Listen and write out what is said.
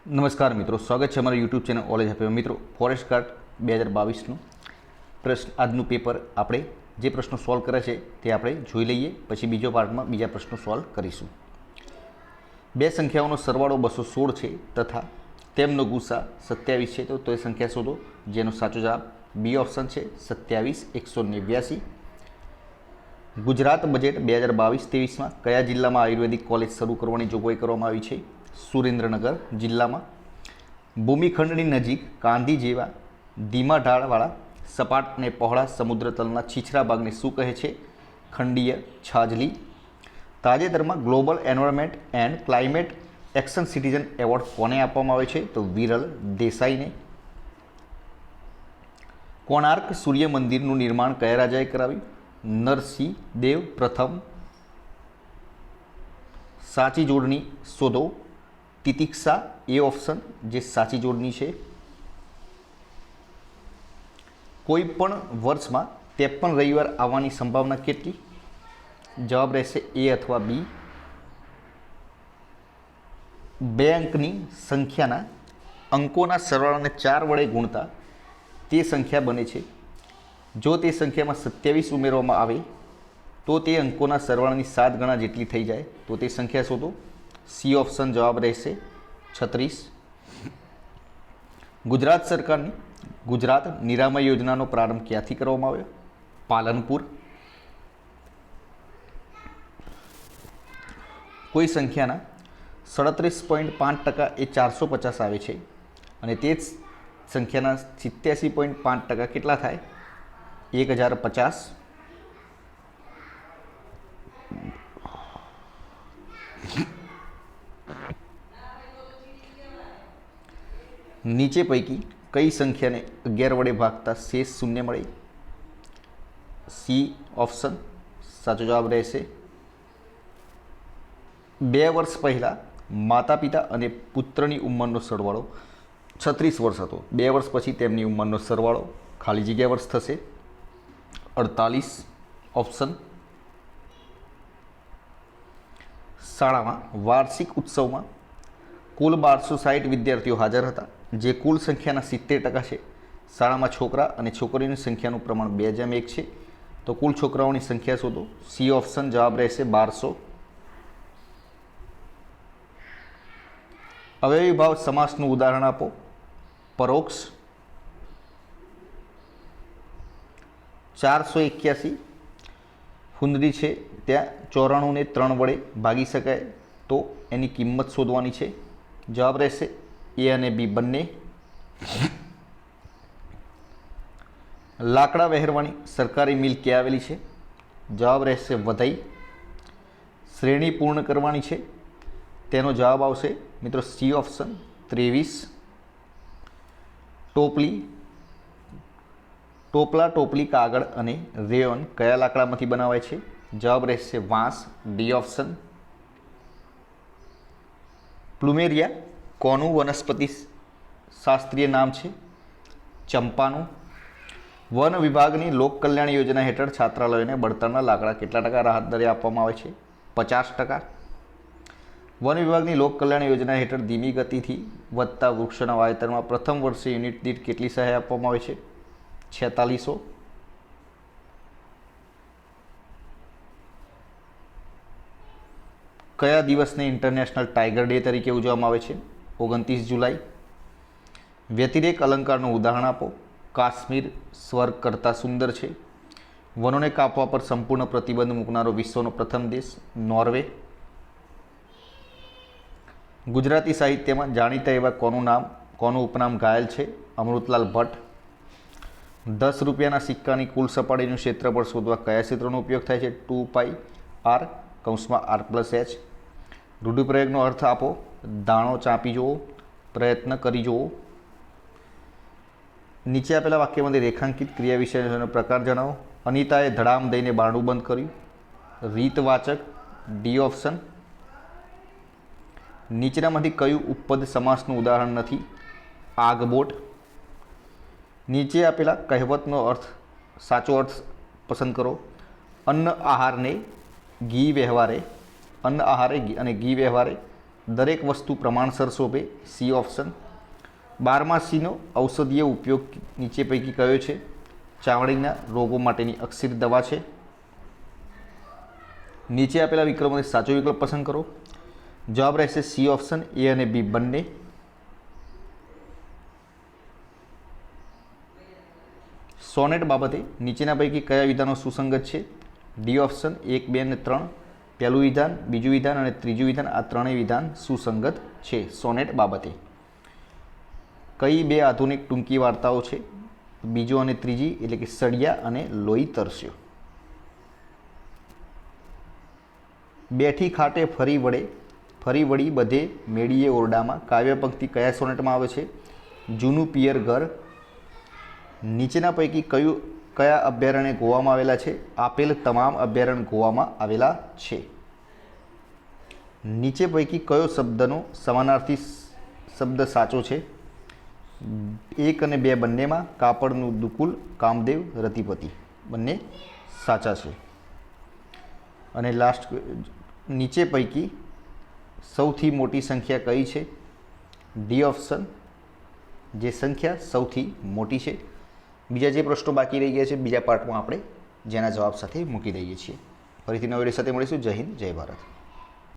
નમસ્કાર મિત્રો, સ્વાગત છે અમારા યુટ્યુબ ચેનલ ઓલેજ હેપી. મિત્રો, ફોરેસ્ટ ગાર્ડ 2022નું પ્રશ્ન આજનું પેપર આપણે જે પ્રશ્નો સોલ્વ કરે છે તે આપણે જોઈ લઈએ, પછી બીજો પાર્ટમાં બીજા પ્રશ્નો સોલ્વ કરીશું. બે સંખ્યાઓનો સરવાળો 216 છે તથા તેમનો ગુસા 27 છે, તો એ સંખ્યા શોધો. જેનો સાચો જવાબ બી ઓપ્શન છે 27189. ગુજરાત બજેટ 2022-23માં કયા જિલ્લામાં આયુર્વેદિક કોલેજ શરૂ કરવાની જોગવાઈ કરવામાં આવી છે? સુરેન્દ્રનગર જિલ્લામાં. ભૂમિખંડની નજીક કાંધી જેવા ધીમા ઢાળવાળા સપાટ અને પહોળા સમુદ્ર તલના છીછરા ભાગને શું કહે છે? ખંડીય છાજલી. તાજેતરમાં global environment and climate action citizen award કોને આપવામાં આવે છે? તો વિરલ દેસાઈને. કોણાર્ક સૂર્ય મંદિરનું નિર્માણ કયા રાજાએ કરાવ્યું? નરસિંહ દેવ પ્રથમ. સાચી જોડણી શોધો. તિતિક્ષા એ ઓપ્શન જે સાચી જોડણી છે. કોઈ પણ વર્ષમાં 53 રવિવાર આવવાની સંભાવના કેટલી? જવાબ રહેશે એ અથવા બી. બે અંકની સંખ્યાના અંકોના સરવાળાને 4 વડે ગુણતા તે સંખ્યા બને છે. જો તે સંખ્યામાં 27 ઉમેરવામાં આવે તો તે અંકોના સરવાળાની 7 ગણા જેટલી થઈ જાય, તો તે સંખ્યા શોધો. સી ઓપ્શન જવાબ રહેશે 36. ગુજરાત સરકારની ગુજરાત નિરામય યોજનાનો પ્રારંભ ક્યાંથી કરવામાં આવ્યો? પાલનપુર. કોઈ સંખ્યાના 37.5% એ 450 આવે છે અને તે જ સંખ્યાના 87.5% કેટલા થાય? 1050. નીચે પૈકી કઈ સંખ્યાને 11 વડે ભાગતા શેષ શૂન્ય મળે? સી ઓપ્શન સાચો જવાબ રહેશે. 2 વર્ષ પહેલાં માતા પિતા અને પુત્રની ઉંમરનો સરવાળો 36 વર્ષ હતો. 2 વર્ષ પછી તેમની ઉંમરનો સરવાળો ખાલી જગ્યા વર્ષ થશે 48. ઓપ્શન. શાળામાં વાર્ષિક ઉત્સવમાં કુલ 1260 વિદ્યાર્થીઓ હાજર હતા, જે કુલ સંખ્યાના 70% છે. શાળામાં છોકરા અને છોકરીઓની સંખ્યાનું પ્રમાણ 2:1 છે, તો કુલ છોકરાઓની સંખ્યા શોધો. સી ઓપ્શન જવાબ રહેશે 1200. અવયવી ભાવ સમાસનું ઉદાહરણ આપો. પરોક્ષ. 481 હુંદડી છે, ત્યાં 94 ને 3 વડે ભાગી શકાય, તો એની કિંમત શોધવાની છે. જવાબ રહેશે એ અને બી બંને. લાકડા વહેરવાની સરકારી મિલ ક્યાં આવેલી છે? જવાબ રહેશે વધઈ. શ્રેણી પૂર્ણ કરવાની છે, તેનો જવાબ આવશે મિત્રો સી ઓપ્શન 23. ટોપલી ટોપલા ટોપલી કાગળ અને રેયોન કયા લાકડામાંથી બનાવાય છે? જવાબ રહેશે વાંસ. D option. પ્લુમેરિયા કોનું વનસ્પતિ શાસ્ત્રીય નામ છે? ચંપાનું. વન વિભાગની લોક કલ્યાણ યોજના હેઠળ છાત્રાલયોને બળતણના લાકડા કેટલા ટકા રાહત દરે આપવામાં આવે છે? 50%. વન વિભાગની લોક કલ્યાણ યોજના હેઠળ ધીમી ગતિથી વધતા વૃક્ષોના વાવેતરમાં પ્રથમ વર્ષે યુનિટ દીઠ કેટલી સહાય આપવામાં આવે છે? 4600. કયા દિવસને ઇન્ટરનેશનલ ટાઈગર ડે તરીકે ઉજવવામાં આવે છે? 29 જુલાઈ. વ્યતિરેક અલંકારનું ઉદાહરણ આપો. કાશ્મીર સ્વર્ગ કરતાં સુંદર છે. વનોને કાપવા પર સંપૂર્ણ પ્રતિબંધ મૂકનારો વિશ્વનો પ્રથમ દેશ નોર્વે. ગુજરાતી સાહિત્યમાં જાણીતા એવા કોનું ઉપનામ ઘાયલ છે? અમૃતલાલ ભટ્ટ. 10 રૂપિયાના સિક્કાની કુલ સપાટીનું ક્ષેત્રફળ શોધવા કયા ક્ષેત્રનો ઉપયોગ થાય છે? 2πr (r+h). રૂઢિપ્રયોગનો અર્થ આપો. દાણો ચાંપી જુઓ, પ્રયત્ન કરી જુઓ. નીચે આપેલા વાક્યમાંથી રેખાંકિત ક્રિયા વિશેષણનો પ્રકાર જણાવો. અનિતાએ ધડામ દઈને બારણું બંધ કર્યું. રીતવાચક. D option. નીચેનામાંથી કયું ઉપપદ સમાસનું ઉદાહરણ નથી? આગબોટ. નીચે આપેલા કહેવતનો સાચો અર્થ પસંદ કરો. અન્ન આહારને ઘી વ્યવહારે અન્ન આહારે અને ઘી વ્યવહારે દરેક વસ્તુ પ્રમાણસર શોભે, સી ઓપ્શન. બારમાસીનો ઔષધીય ઉપયોગ નીચે પૈકી કયો છે? ચામડીના રોગો માટેની અક્સિર દવા છે. નીચે આપેલા વિકલ્પોમાંથી સાચો વિકલ્પ પસંદ કરો. જવાબ રહેશે સી ઓપ્શન, એ અને બી બંને. સોનેટ બાબતે નીચેના પૈકી કયા વિધાનો સુસંગત છે? ડી ઓપ્શન, 1, 2 અને 3. પહેલું વિધાન, બીજું વિધાન અને ત્રીજું વિધાન, આ ત્રણેય વિધાન સુસંગત છે સોનેટ બાબતે. કઈ બે આધુનિક ટૂંકી વાર્તાઓ છે? બીજો અને ત્રીજી, એટલે કે સળિયા અને લોહી તરસ્યો. બેઠી ખાટે ફરી વળી બધે મેળીએ ઓરડામાં કાવ્ય પંક્તિ કયા સોનેટમાં આવે છે? જૂનું પિયર ઘર. નીચેના પૈકી કયા અભયારણ્ય ગોવામાં આવેલા છે? આપેલ તમામ અભયારણ્ય ગોવામાં આવેલા છે. નીચે પૈકી કયો શબ્દનો સમાનાર્થી શબ્દ સાચો છે? 1 અને 2 બંનેમાં. કાપડનું દુકુલ, કામદેવ, રતિપતિ બંને સાચા છે. અને લાસ્ટ, નીચે પૈકી સૌથી મોટી સંખ્યા કઈ છે? ડી ઓપ્શન, જે સંખ્યા સૌથી મોટી છે. બીજા જે પ્રશ્નો બાકી રહી ગયા છે બીજા પાર્ટમાં આપણે જેના જવાબ સાથે મૂકી દઈએ છીએ. ફરીથી નવા વિડીયો સાથે મળીશું. જય હિન્દ, જય ભારત.